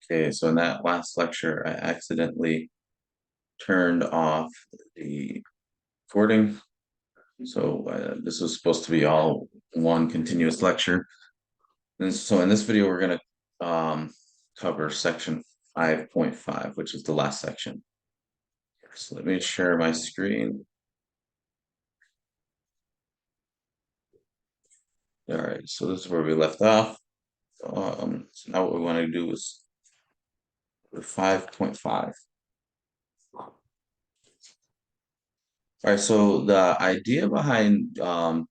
Okay, so in that last lecture, I accidentally turned off the recording. So this was supposed to be all one continuous lecture. And so in this video, we're going to cover section 5.5, which is the last section. So let me share my screen. All right, so this is where we left off. So now what we want to do is 5.5. All right, so the idea behind so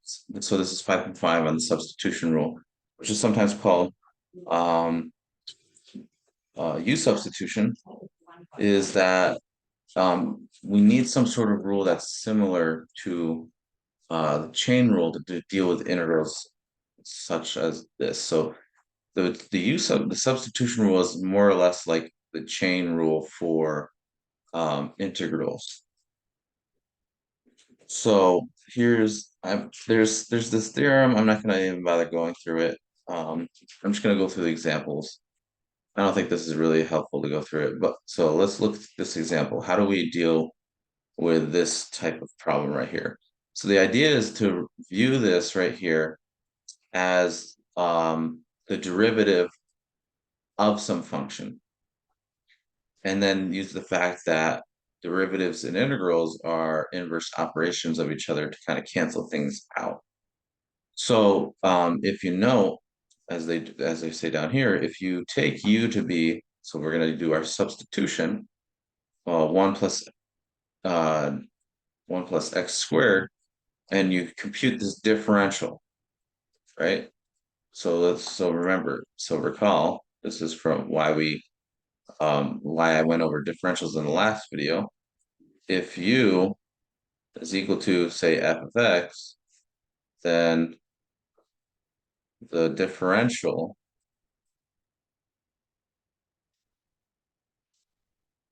this is 5.5 on the substitution rule, which is sometimes called um, U substitution, is that we need some sort of rule that's similar to the chain rule to deal with integrals such as this. So the use of the substitution rule is more or less like the chain rule for integrals. So there's this theorem. I'm not going to even bother going through it. I'm just going to go through the examples. I don't think this is really helpful to go through it, but so let's look at this example. How do we deal with this type of problem right here? So the idea is to view this right here as the derivative of some function, and then use the fact that derivatives and integrals are inverse operations of each other to kind of cancel things out. So if you know, as they say down here, if you take u to be, so we're going to do our substitution, one plus uh, 1 plus x squared, and you compute this differential, right? So remember, so recall, this is from why I went over differentials in the last video. If u is equal to, say, f of x, then the differential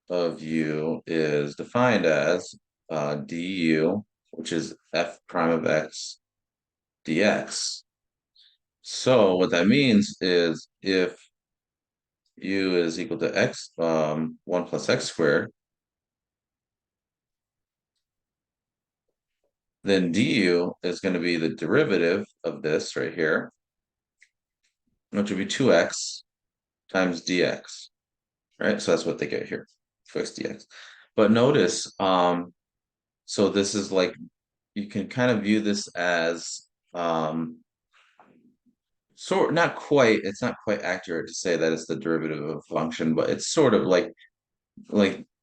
of u is defined as du, which is f prime of x dx. So what that means is if u is equal to x, 1 plus x squared, then du is going to be the derivative of this right here, which would be 2x times dx, right? So that's what they get here, 2x dx. But notice, so this is like, you can kind of view this as, not quite, it's not quite accurate to say that it's the derivative of a function, but it's sort of like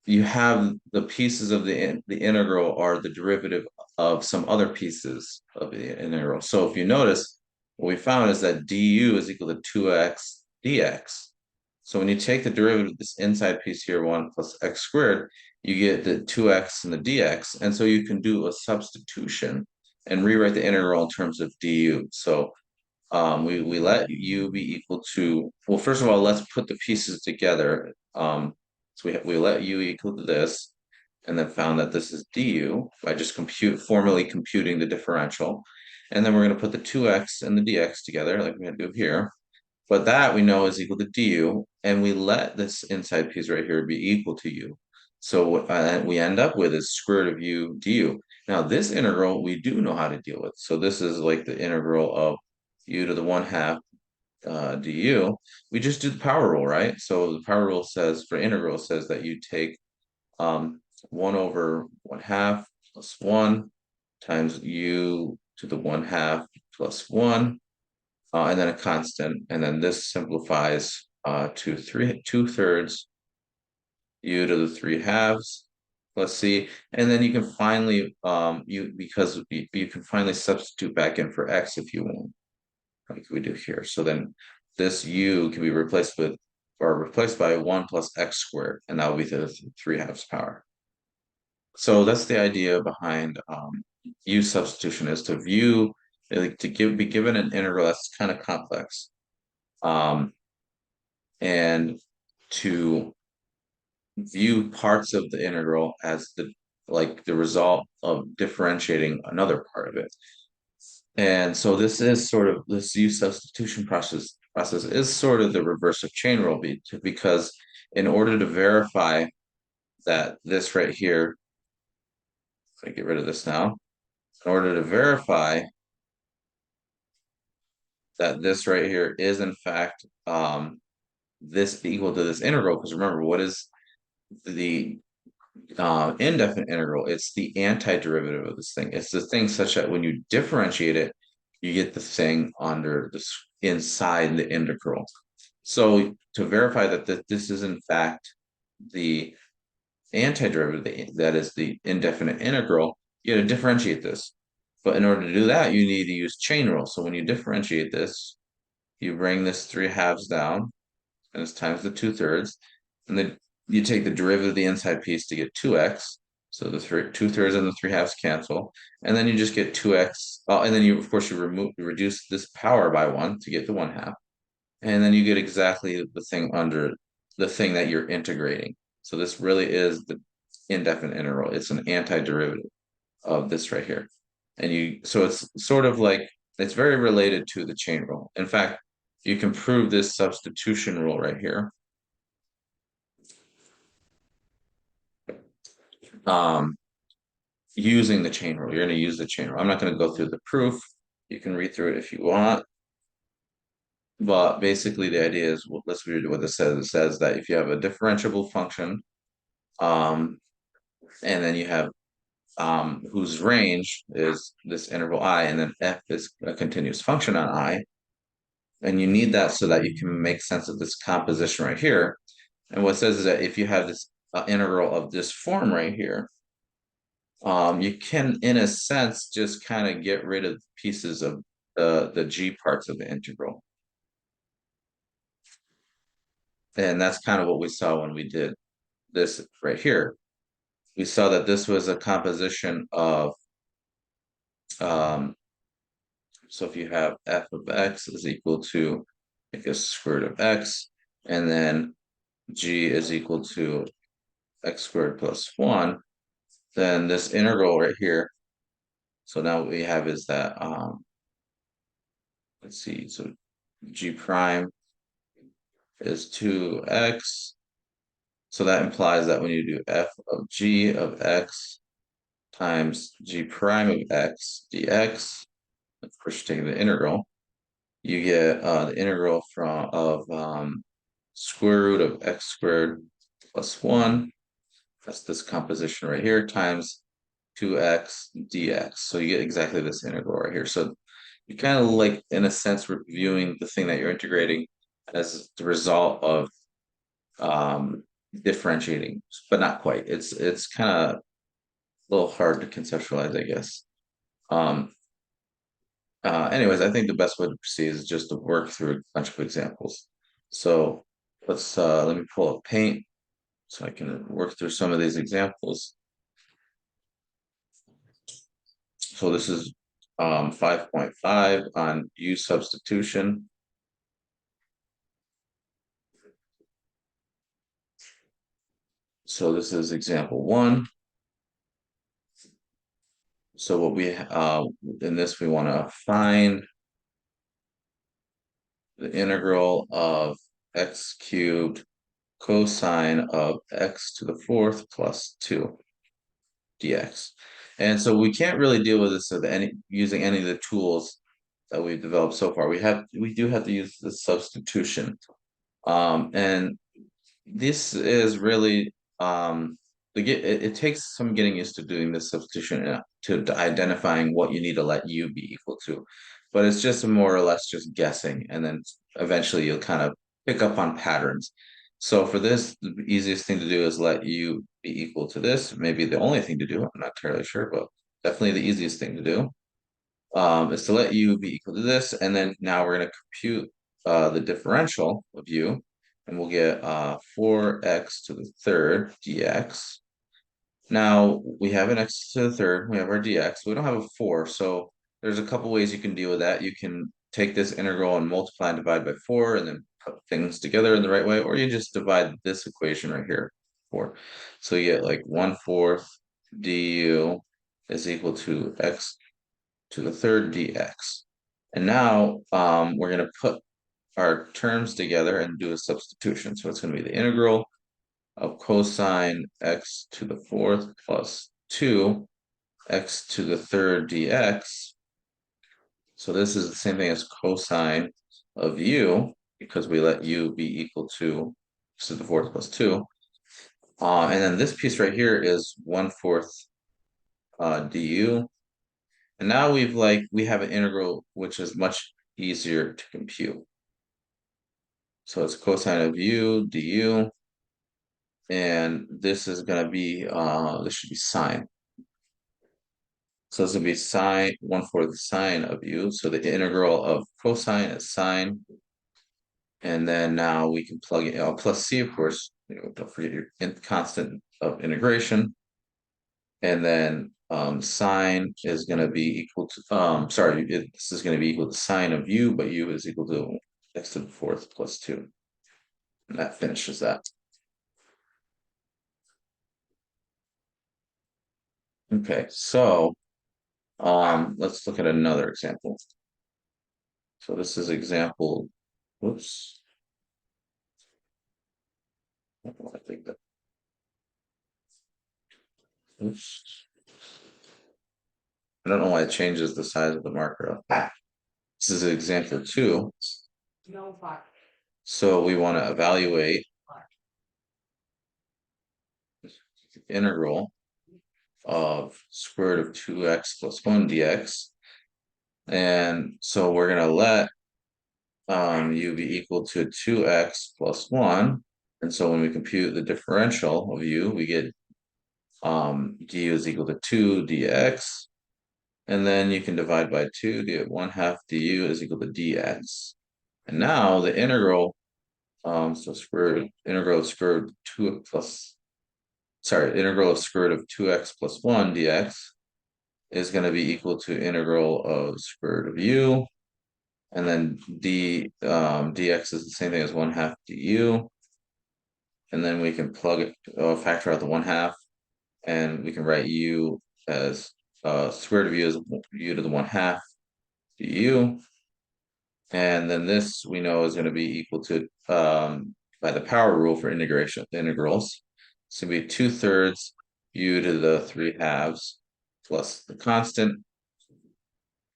you have the pieces of the integral are the derivative of some other pieces of the integral. So if you notice, what we found is that du is equal to 2x dx. So when you take the derivative of this inside piece here, 1 plus x squared, you get the 2x and the dx. And so you can do a substitution and rewrite the integral in terms of du. So we let u be equal to, well, first of all, let's put the pieces together. So we let u equal to this, and then found that this is du by just formally computing the differential. And then we're going to put the 2x and the dx together, like we're going to do here. But that we know is equal to du, and we let this inside piece right here be equal to u. So what we end up with is square root of u du. Now this integral we do know how to deal with. So this is like the integral of u to the 1/2 du. We just do the power rule, right? So the power rule says, for integral, says that you take 1 over 1/2 plus 1 times u to the 1/2 plus 1, and then a constant, and then this simplifies to 2/3 u to the 3/2 plus c, and then you can finally you can finally substitute back in for x if you want, like we do here. So then this u can be replaced by 1 plus x squared, and that will be the 3/2 power. So that's the idea behind u substitution, is to view, like, be given an integral that's kind of complex, and to view parts of the integral as the result of differentiating another part of it. And so this is sort of this u substitution process process is sort of the reverse of chain rule because in order to verify that this right here, if I get rid of this now, in order to verify that this right here is in fact this equal to this integral, because remember, what is the indefinite integral? It's the antiderivative of this thing. It's the thing such that when you differentiate it, you get the thing under this inside the integral. So to verify that this is in fact the antiderivative, that is the indefinite integral, you got to differentiate this. But in order to do that, you need to use chain rule. So when you differentiate this, you bring this 3/2 down, and it's times the 2/3, and then you take the derivative of the inside piece to get 2x. So the 2/3 and the 3/2 cancel, and then you just get 2x. And then you, of course, you reduce this power by 1 to get the 1/2, and then you get exactly the thing under the thing that you're integrating. So this really is the indefinite integral. It's an antiderivative of this right here. So it's sort of like, it's very related to the chain rule. In fact, you can prove this substitution rule right here. Using the chain rule. You're going to use the chain rule. I'm not going to go through the proof. You can read through it if you want. But basically the idea is, well, let's read what this says. It says that if you have a differentiable function, and then you have whose range is this interval I, and then f is a continuous function on I, and you need that so that you can make sense of this composition right here. And what it says is that if you have this integral of this form right here, you can, in a sense, just kind of get rid of pieces of the g parts of the integral. And that's kind of what we saw when we did this right here. We saw that this was a composition of, so if you have f of x is equal to, I guess, square root of x, and then g is equal to x squared plus 1, then this integral right here, so now what we have is that, let's see, so g prime is 2x. So that implies that when you do f of g of x times g prime of x dx, of course you're taking the integral, you get the integral of square root of x squared plus 1. That's this composition right here times 2x dx. So you get exactly this integral right here. So you kind of, like, in a sense, reviewing the thing that you're integrating as the result of differentiating, but not quite. It's kind of a little hard to conceptualize, I guess. Anyways, I think the best way to proceed is just to work through a bunch of examples. So let me pull up Paint so I can work through some of these examples. So this is 5.5 on U substitution. So this is example 1. So what we in this, we want to find the integral of x cubed cosine of x to the 4th plus 2 dx. And so we can't really deal with this using any of the tools that we've developed so far. We do have to use the substitution. And this is really it takes some getting used to doing this substitution, to identifying what you need to let u be equal to, but it's just more or less just guessing, and then eventually you'll kind of pick up on patterns. So for this, the easiest thing to do is let u be equal to this. Maybe the only thing to do, I'm not entirely sure, but definitely the easiest thing to do is to let u be equal to this, and then now we're going to compute the differential of u, and we'll get 4x to the 3rd dx. Now we have an x to the 3rd, we have our dx, we don't have a 4, so there's a couple ways you can deal with that. You can take this integral and multiply and divide by 4, and then put things together in the right way, or you just divide this equation right here, 4. So you get like 1/4 du is equal to x to the 3rd dx. And now we're going to put our terms together and do a substitution. So it's going to be the integral of cosine x to the fourth plus 2 x to the third dx. So this is the same thing as cosine of u, because we let u be equal to x to the fourth plus 2. And then this piece right here is 1/4 du. And now we have an integral which is much easier to compute. So it's cosine of u du, and this is going to be this should be sine. So this will be sine 1/4 the sine of u. So the integral of cosine is sine, and then now we can plug in plus c, of course. Don't forget your constant of integration, and then sine is going to be equal to this is going to be equal to sine of u, but u is equal to x to the fourth plus 2, and that finishes that. Okay, so let's look at another example. So this is example, whoops. I think that, oops. I don't know why it changes the size of the marker up. This is example 2. So we want to evaluate the integral of square root of 2x plus 1 dx. And so we're going to let u be equal to 2x plus 1. And so when we compute the differential of u, we get du is equal to 2 dx. And then you can divide by 2 to get 1/2 du is equal to dx. And now the integral, so integral of square root of 2 plus, integral of square root of 2x plus 1 dx is going to be equal to integral of square root of u. And then dx is the same thing as 1/2 du. And then we can plug it, factor out the 1/2, and we can write u as square root of u is u to the 1/2 du. And then this we know is going to be equal to, by the power rule for integrals, it's going to be 2/3 u to the 3/2 plus the constant.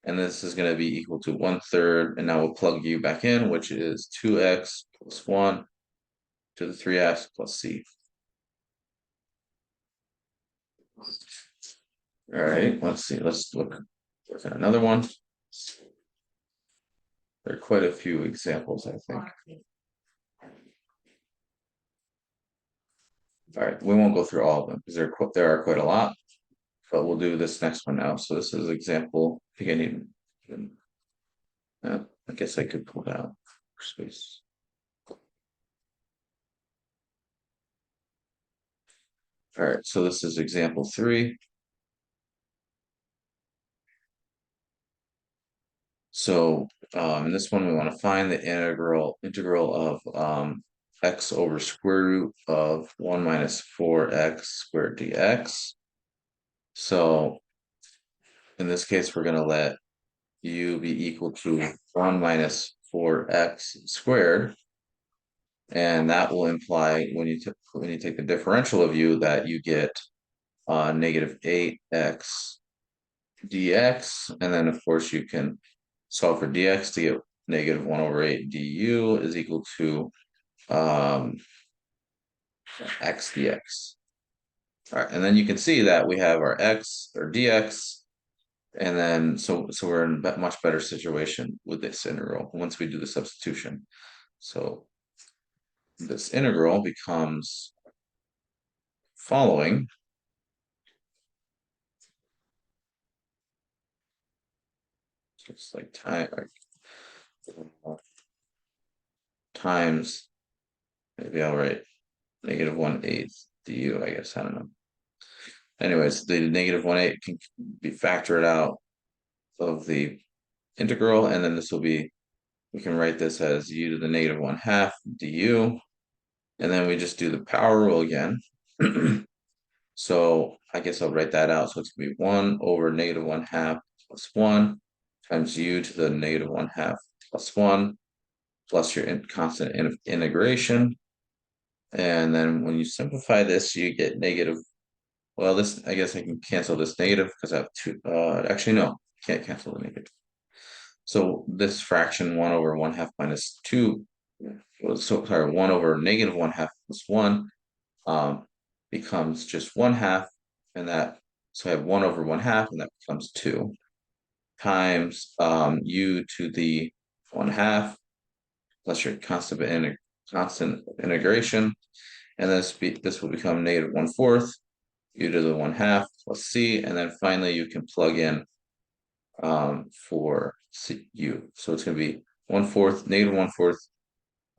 And this is going to be equal to 1/3. And now we'll plug u back in, which is 2x plus 1 to the 3x plus c. All right, let's see. Let's look at another one. There are quite a few examples, I think. All right, we won't go through all of them because there are quite a lot, but we'll do this next one now. So this is example. I think I need. I guess I could pull it out for space. All right, so this is example 3. So in this one, we want to find the integral of x over square root of 1 minus 4x squared dx. So in this case, we're going to let u be equal to 1 minus 4x squared. And that will imply when you take the differential of u that you get negative 8x dx. And then of course you can solve for dx to get negative 1/8 du is equal to x dx. All right, and then you can see that we have our x or dx, and then so we're in a much better situation with this integral once we do the substitution. So this integral becomes following. It's like times, maybe I'll write negative 1/8 du, I guess, I don't know. Anyways, the negative 1/8 can be factored out of the integral, and then this will be, we can write this as u to the negative 1/2 du, and then we just do the power rule again. So I guess I'll write that out. So it's gonna be 1 over negative 1/2 plus 1 times u to the negative 1/2 plus 1 plus your constant integration. And then when you simplify this, you get negative. Well, this, I guess I can cancel this negative because I have two. Actually, no, can't cancel the negative. So this fraction 1 over 1/2 minus 2, so sorry, 1 over negative 1/2 plus 1 um, becomes just 1/2, and that, so I have 1 over 1/2, and that becomes 2 times u to the 1/2 plus your constant integration, and this will become negative 1/4 u to the 1/2 plus c, and then finally you can plug in for u. So it's going to be 1/4, negative 1/4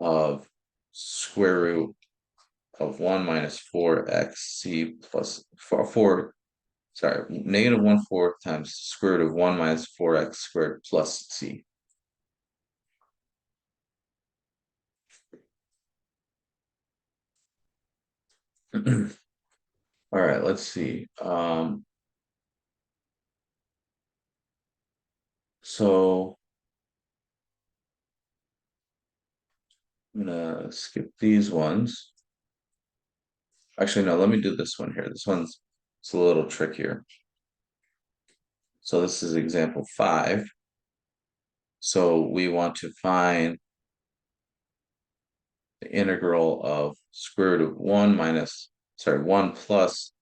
of square root of 1 minus 4xc plus 4, sorry, negative 1/4 times square root of 1 minus 4x squared plus c. All right, let's see. So I'm gonna skip these ones. Actually, no, let me do this one here. This one's, it's a little trickier. So this is example 5. So we want to find the integral of square root of 1 minus, sorry, 1 plus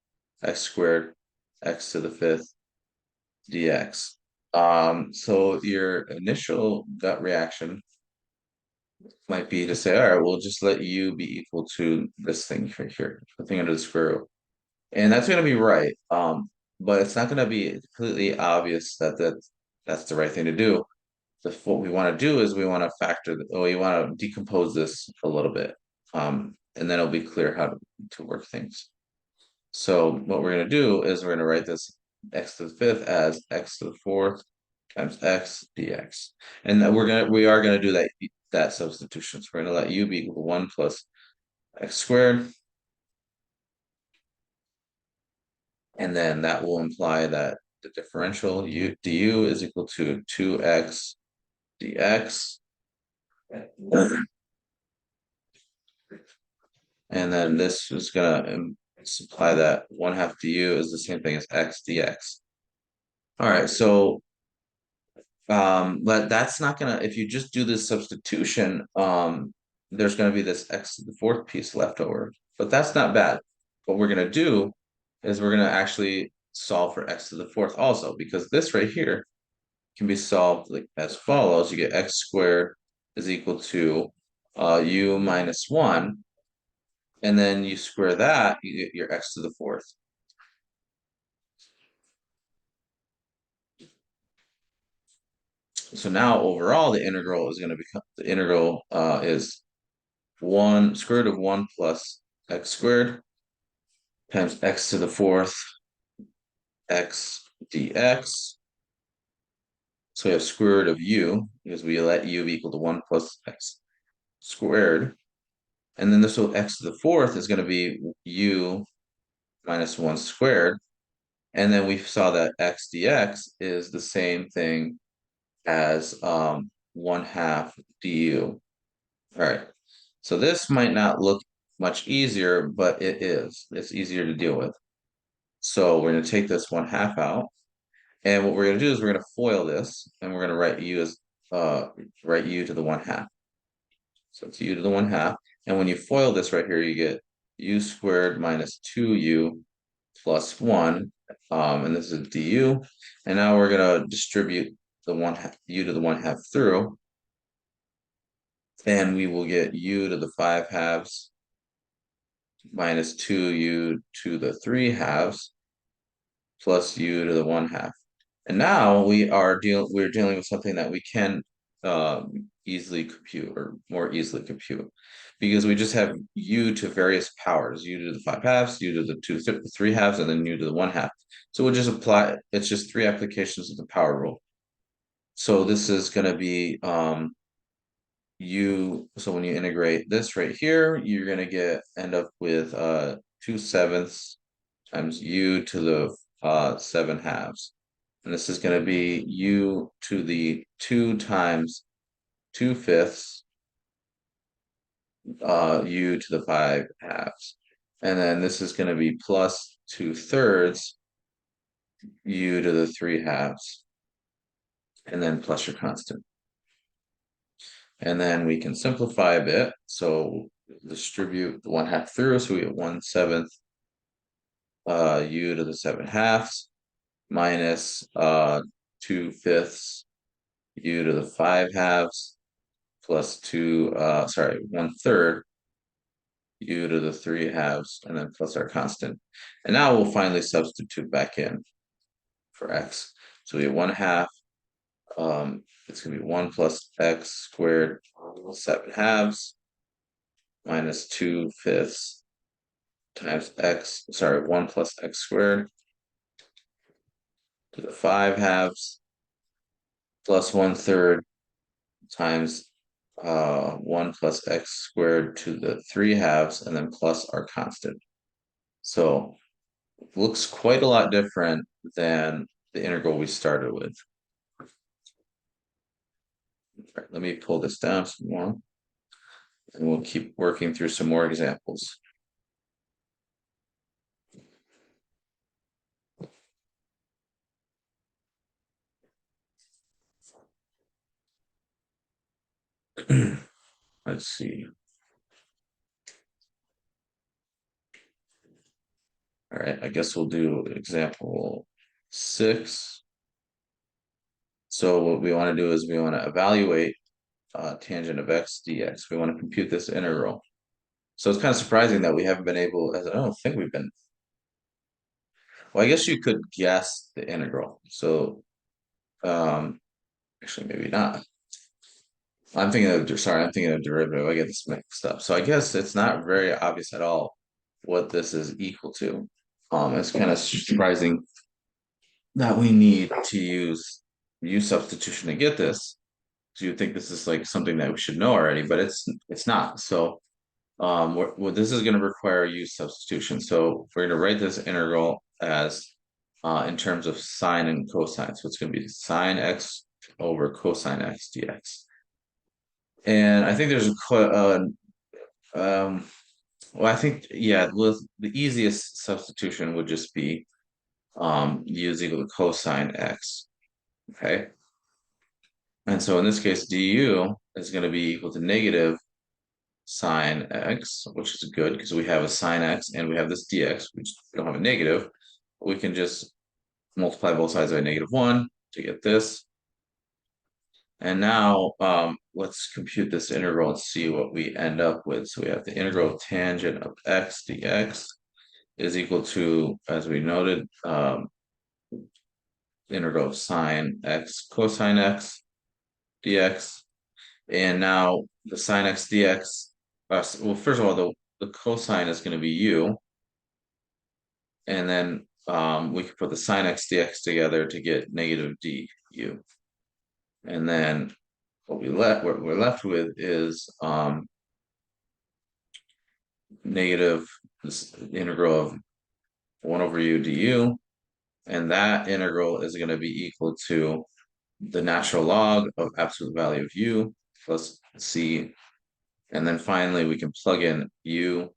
x squared x to the 5th dx. So your initial gut reaction might be to say, all right, we'll just let u be equal to this thing right here, the thing under the square root. And that's going to be right. But it's not going to be completely obvious that that's the right thing to do. What we want to do is we want to we want to decompose this a little bit. And then it'll be clear how to work things. So what we're going to do is we're going to write this x to the 5th as x to the 4th times x dx. And we are going to do that substitution. So we're going to let u be equal to 1 plus x squared. And then that will imply that the differential du is equal to 2x dx. And then this is going to imply that 1/2 du is the same thing as x dx. All right, so but that's not gonna, if you just do this substitution, there's gonna be this x to the 4th piece left over, but that's not bad. What we're gonna do is we're gonna actually solve for x to the 4th also, because this right here can be solved like as follows. You get x squared is equal to u minus 1, and then you square that, you get your x to the 4th. So now overall the integral is going to become, the integral is 1 square root of 1 plus x squared times x to the 4th x dx. So we have square root of u, because we let u be equal to 1 plus x squared. And then this will, x to the 4th is going to be u minus 1 squared. And then we saw that x dx is the same thing as 1/2 du. All right. So this might not look much easier, but it is. It's easier to deal with. So we're going to take this 1/2 out. And what we're going to do is we're going to FOIL this, and we're going to write u as write u to the 1/2. So it's u to the 1/2. And when you FOIL this right here, you get u squared minus 2u plus 1. And this is du. And now we're going to distribute the 1/2 u to the 1/2 through. And we will get u to the 5/2 minus 2u to the 3/2 plus u to the 1/2. And now we're dealing with something that we can easily compute, or more easily compute, because we just have u to various powers, u to the 5/2, u to the 3/2, and then u to the 1/2. So we'll just apply, it's just 3 applications of the power rule. So this is going to be so when you integrate this right here, you're going to end up with 2/7 times u to the 7/2. And this is going to be u to the 2 times 2/5 u to the 5/2. And then this is going to be plus 2/3 u to the 3/2, and then plus your constant. And then we can simplify a bit. So distribute the 1/2 through, so we get 1/7 u to the 7/2 minus 2/5 u to the 5/2 plus 1/3 u to the 3/2, and then plus our constant. And now we'll finally substitute back in for x. So we have 1/2. It's gonna be 1 plus x squared 7/2 minus 2/5 times x. Sorry, 1 plus x squared to the 5/2 plus 1/3 times 1 plus x squared to the 3/2, and then plus our constant. So looks quite a lot different than the integral we started with. All right, let me pull this down some more, and we'll keep working through some more examples. Let's see. All right, I guess we'll do example 6. So what we want to do is we want to evaluate tangent of x dx. We want to compute this integral. So it's kind of surprising that we haven't been able, I don't think we've been, well, I guess you could guess the integral. So actually maybe not. I'm thinking of derivative. I get this mixed up. So I guess it's not very obvious at all what this is equal to. It's kind of surprising that we need to use substitution to get this. So you'd think this is like something that we should know already, but it's not. So this is going to require use substitution. So we're going to write this integral as in terms of sine and cosine. So it's going to be sine x over cosine x dx. And I think there's well, I think, yeah, with the easiest substitution would just be u is equal to cosine x. Okay. And so in this case, du is going to be equal to negative sine x, which is good because we have a sine x and we have this dx. We just don't have a negative. We can just multiply both sides by -1 to get this. And now let's compute this integral and see what we end up with. So we have the integral of tangent of x dx is equal to, as we noted, integral of sine x cosine x dx. And now the sine x dx, well, first of all, the cosine is going to be u. And then we can put the sine x dx together to get negative du. And then what we're left with is negative this integral of 1 over u du. And that integral is going to be equal to the natural log of absolute value of u plus c. And then finally, we can plug in u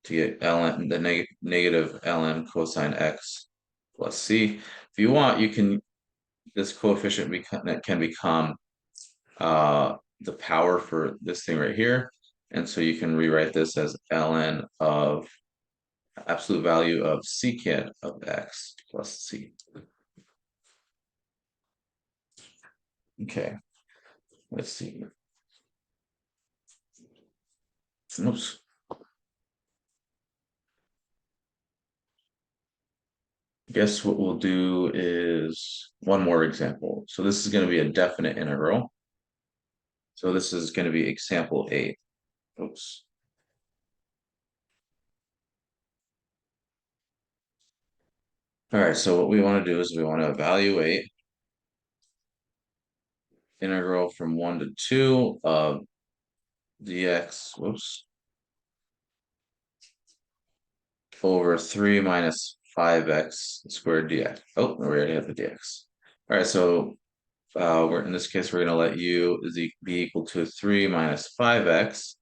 to get ln, the negative ln cosine x plus c. If you want, you can, this coefficient can become the power for this thing right here. And so you can rewrite this as ln of absolute value of secant of x plus c. Okay, let's see. Oops. Guess what we'll do is one more example. So this is going to be a definite integral. So this is going to be example 8. Oops. All right, so what we want to do is we want to evaluate integral from 1 to 2 of dx, whoops, over 3 minus 5x squared dx. Oh, we already have the dx. All right, so we're in this case, we're going to let u be equal to 3 minus 5x.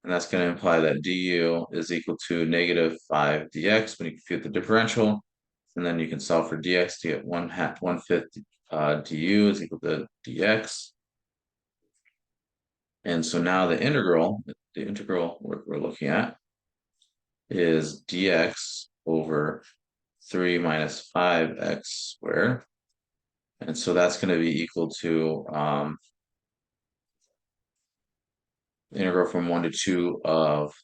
And that's going to imply that du is equal to negative 5 dx when you compute the differential. And then you can solve for dx to get 1/5 du is equal to dx. And so now the integral we're looking at is dx over 3 minus 5x squared. And so that's going to be equal to integral from 1 to 2 of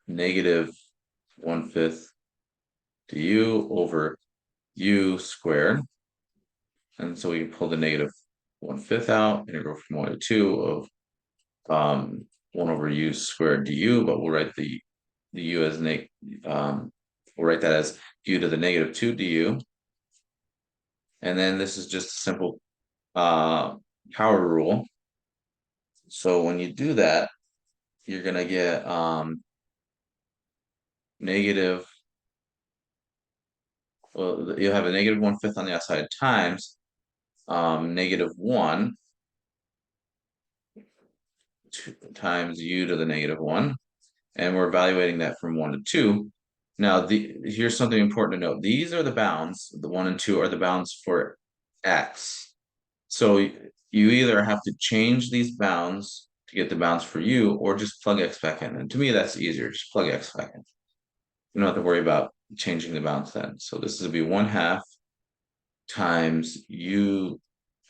negative 1/5 du over u squared. And so we can pull the negative 1/5 out, integral from 1 to 2 of 1 over u squared du, but we'll write the u as we'll write that as u to the negative 2 du. And then this is just a simple power rule. So when you do that, you're gonna get negative, well, you'll have a negative 1/5 on the outside times negative 1 times u to the negative 1. And we're evaluating that from 1 to 2. Now, here's something important to note. These are the bounds, the 1 and 2 are the bounds for x. So you either have to change these bounds to get the bounds for u, or just plug x back in. And to me, that's easier. Just plug x back in. You don't have to worry about changing the bounds then. So this will be 1/2 times u,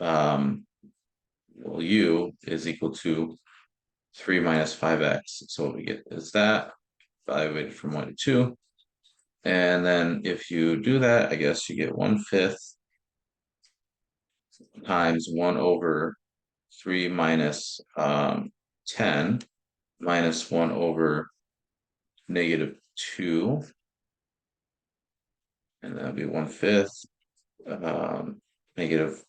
well, u is equal to 3 minus 5x. So what we get is that, evaluated from 1 to 2. And then if you do that, I guess you get 1/5 times 1 over 3 minus 10 minus 1 over negative 2. And that'll be 1/5 negative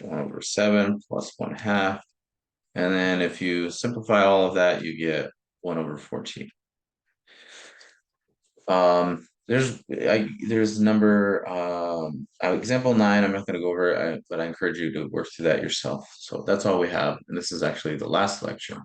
1 over 7 plus 1/2. And then if you simplify all of that, you get 1 over 14. There's number example 9. I'm not going to go over it, but I encourage you to work through that yourself. So that's all we have, and this is actually the last lecture.